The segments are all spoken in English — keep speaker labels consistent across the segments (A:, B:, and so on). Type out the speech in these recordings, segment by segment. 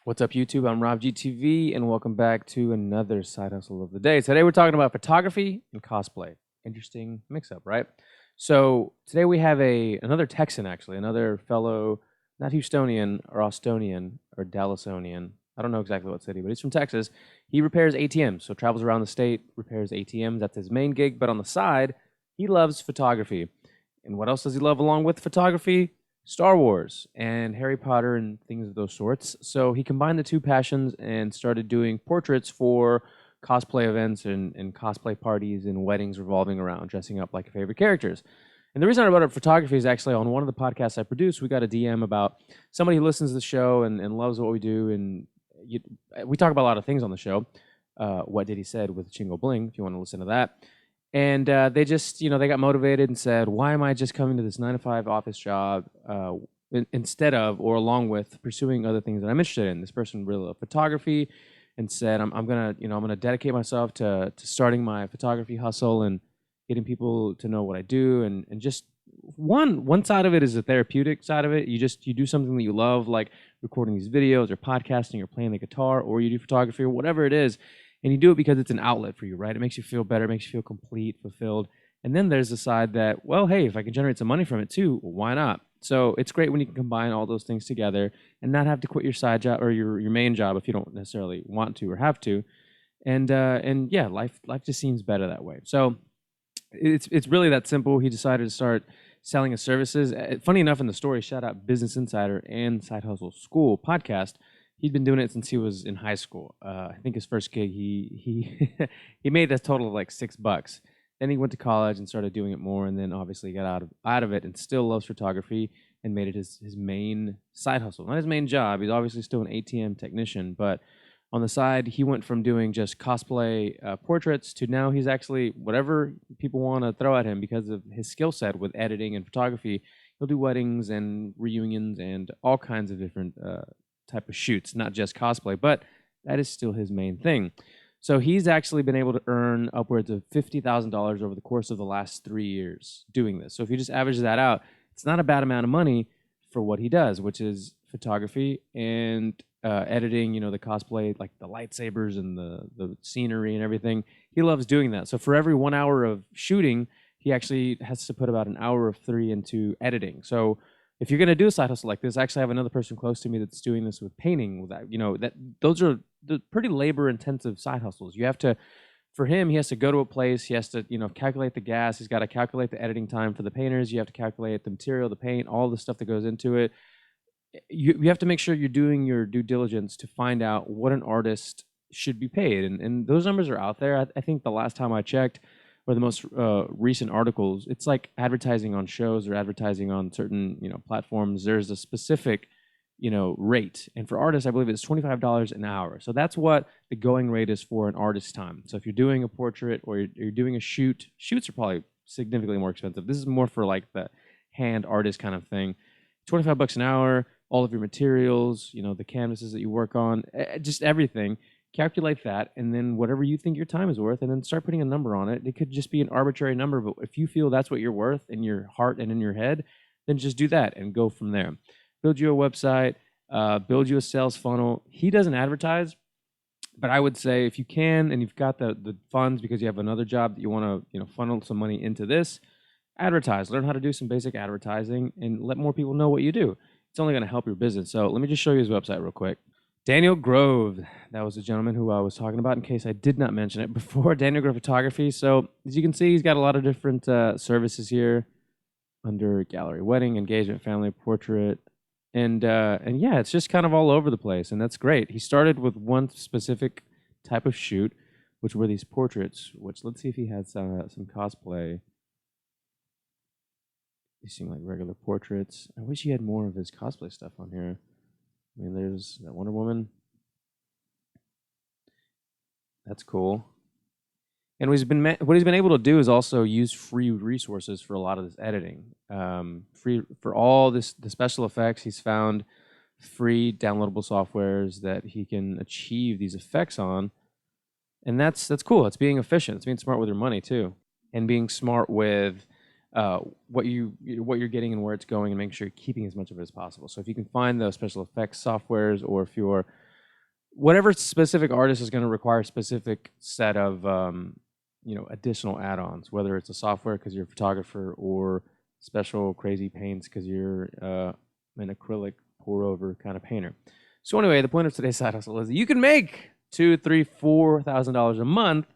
A: What's up, YouTube? I'm Rob GTV, and welcome back to another side hustle of the day. Today, we're talking about photography and cosplay. Interesting mix-up, right? So today we have another Texan, actually, another fellow, not Houstonian or Austonian or Dallasonian. I don't know exactly what city, but he's from Texas. He repairs ATMs, so travels around the state, repairs ATMs. That's his main gig. But on the side, he loves photography. And what else does he love along with photography? Star Wars and Harry Potter and things of those sorts. So he combined the two passions and started doing portraits for cosplay events and cosplay parties and weddings revolving around dressing up like your favorite characters. And the reason I brought up photography is actually on one of the podcasts I produce, we got a DM about somebody who listens to the show and loves what we do. And we talk about a lot of things on the show. What Did He Said with Chingo Bling, if you want to listen to that. And they just, they got motivated and said, why am I just coming to this 9-to-5 office job instead of or along with pursuing other things that I'm interested in? This person really loved photography and said, I'm gonna dedicate myself to starting my photography hustle and getting people to know what I do. And just one side of it is the therapeutic side of it. You do something that you love, like recording these videos or podcasting or playing the guitar, or you do photography or whatever it is. And you do it because it's an outlet for you, right? It makes you feel better, it makes you feel complete, fulfilled. And then there's the side that, well, hey, if I can generate some money from it too, why not? So it's great when you can combine all those things together and not have to quit your side job or your main job if you don't necessarily want to or have to. And yeah, life just seems better that way. So it's really that simple. He decided to start selling his services. Funny enough, in the story, shout out Business Insider and Side Hustle School podcast. He'd been doing it since he was in high school. I think his first gig, he he made a total of like $6. Then he went to college and started doing it more, and then obviously got out of it and still loves photography and made it his main side hustle. Not his main job. He's obviously still an ATM technician, but on the side, he went from doing just cosplay portraits to now he's actually whatever people want to throw at him because of his skill set with editing and photography. He'll do weddings and reunions and all kinds of different type of shoots, not just cosplay, but that is still his main thing. So he's actually been able to earn upwards of $50,000 over the course of the last 3 years doing this. So if you just average that out, it's not a bad amount of money for what he does, which is photography and editing, the cosplay, like the lightsabers and the scenery and everything. He loves doing that. So for every 1 hour of shooting, he actually has to put about an hour of 3 into editing. So if you're going to do a side hustle like this, I actually have another person close to me that's doing this with painting. With that, those are the pretty labor-intensive side hustles. You have to, for him, he has to go to a place. He has to, calculate the gas. He's got to calculate the editing time for the painters. You have to calculate the material, the paint, all the stuff that goes into it. You have to make sure you're doing your due diligence to find out what an artist should be paid. And those numbers are out there. I think the last time I checked, or the most recent articles, it's like advertising on shows or advertising on certain platforms. There's a specific rate, and for artists, I believe it's $25 an hour. So that's what the going rate is for an artist's time. So if you're doing a portrait or you're doing a shoot, shoots are probably significantly more expensive. This is more for like the hand artist kind of thing. $25 an hour, all of your materials, the canvases that you work on, just everything. Calculate that, and then whatever you think your time is worth, and then start putting a number on it. It could just be an arbitrary number, but if you feel that's what you're worth in your heart and in your head, then just do that and go from there. Build you a website, build you a sales funnel. He doesn't advertise, but I would say if you can and you've got the funds because you have another job that you want to funnel some money into this, advertise. Learn how to do some basic advertising and let more people know what you do. It's only going to help your business. So let me just show you his website real quick. Daniel Grove, that was the gentleman who I was talking about in case I did not mention it before. Daniel Grove Photography. So as you can see, he's got a lot of different services here under gallery, wedding, engagement, family, portrait. And yeah, it's just kind of all over the place, and that's great. He started with one specific type of shoot, which were these portraits, which let's see if he had some cosplay. These seem like regular portraits. I wish he had more of his cosplay stuff on here. I mean, there's that Wonder Woman. That's cool. And what he's been able to do is also use free resources for a lot of this editing. Free for all the special effects. He's found free downloadable softwares that he can achieve these effects on, and that's cool. It's being efficient. It's being smart with your money too, and being smart with what you're getting and where it's going, and making sure you're keeping as much of it as possible. So if you can find those special effects softwares, or if you're whatever specific artist is going to require a specific set of additional add-ons, whether it's a software because you're a photographer or special crazy paints because you're an acrylic pour over kind of painter. So anyway, the point of today's side hustle is that you can make $2,000, $3,000, $4,000 a month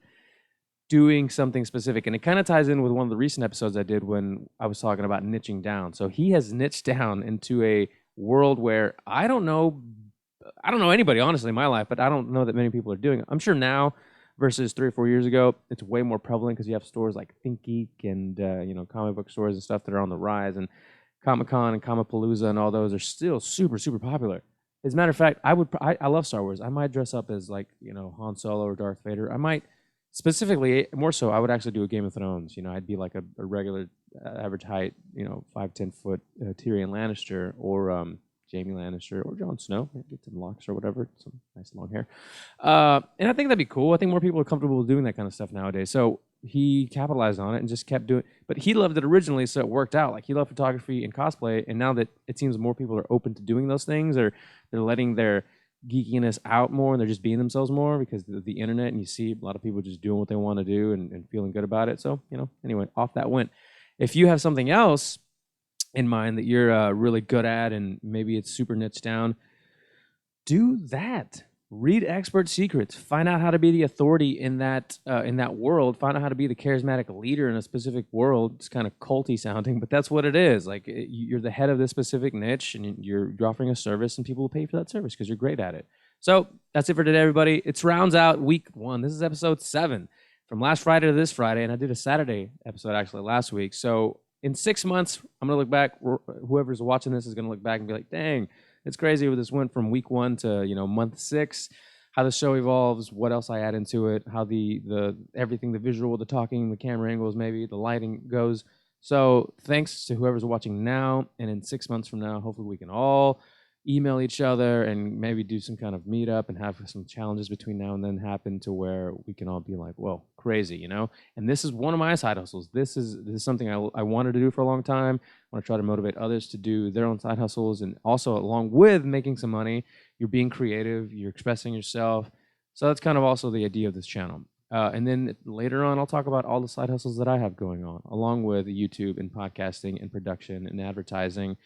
A: doing something specific. And it kind of ties in with one of the recent episodes I did when I was talking about niching down. So he has niched down into a world where I don't know anybody, honestly, in my life, but I don't know that many people are doing it. I'm sure now versus 3 or 4 years ago, it's way more prevalent because you have stores like ThinkGeek and, comic book stores and stuff that are on the rise. And Comic-Con and Comicpalooza and all those are still super, super popular. As a matter of fact, I love Star Wars. I might dress up as Han Solo or Darth Vader. I might specifically, more so, I would actually do a Game of Thrones. I'd be like a regular average height, 5'10" foot Tyrion Lannister or Jaime Lannister or Jon Snow. Get some locks or whatever, some nice long hair. And I think that'd be cool. I think more people are comfortable doing that kind of stuff nowadays. So he capitalized on it and just kept doing it. But he loved it originally, so it worked out. Like, he loved photography and cosplay, and now that it seems more people are open to doing those things, or they're letting their geekiness out more and they're just being themselves more because of the internet, and you see a lot of people just doing what they want to do and feeling good about it. So, anyway, off that went. If you have something else in mind that you're really good at and maybe it's super niche down, do that. Read expert secrets. Find out how to be the authority in that world. Find out how to be the charismatic leader in a specific world. It's kind of culty sounding, but that's what it is. Like, you're the head of this specific niche, and you're offering a service, and people will pay for that service because you're great at it. So that's it for today, everybody. It's rounds out week 1. This is episode 7 from last Friday to this Friday, and I did a Saturday episode actually last week. So in 6 months, I'm gonna look back. Whoever's watching this is gonna look back and be like, "Dang, it's crazy where this went from week 1 to month 6, how the show evolves, what else I add into it, how the everything, the visual, the talking, the camera angles, maybe the lighting goes." So thanks to whoever's watching now, and in 6 months from now, hopefully we can all email each other and maybe do some kind of meetup and have some challenges between now and then happen to where we can all be like, whoa, crazy, And this is one of my side hustles. This is something I wanted to do for a long time. I want to try to motivate others to do their own side hustles, and also along with making some money, you're being creative, you're expressing yourself. So that's kind of also the idea of this channel. And then later on, I'll talk about all the side hustles that I have going on, along with YouTube and podcasting and production and advertising.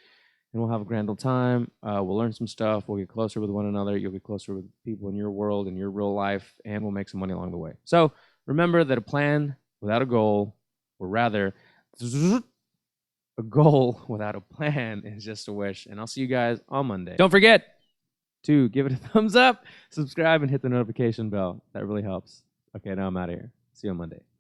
A: And we'll have a grand old time. We'll learn some stuff. We'll get closer with one another. You'll get closer with people in your world, in your real life, and we'll make some money along the way. So remember that a plan without a goal, or rather, a goal without a plan, is just a wish. And I'll see you guys on Monday. Don't forget to give it a thumbs up, subscribe, and hit the notification bell. That really helps. Okay, now I'm out of here. See you on Monday.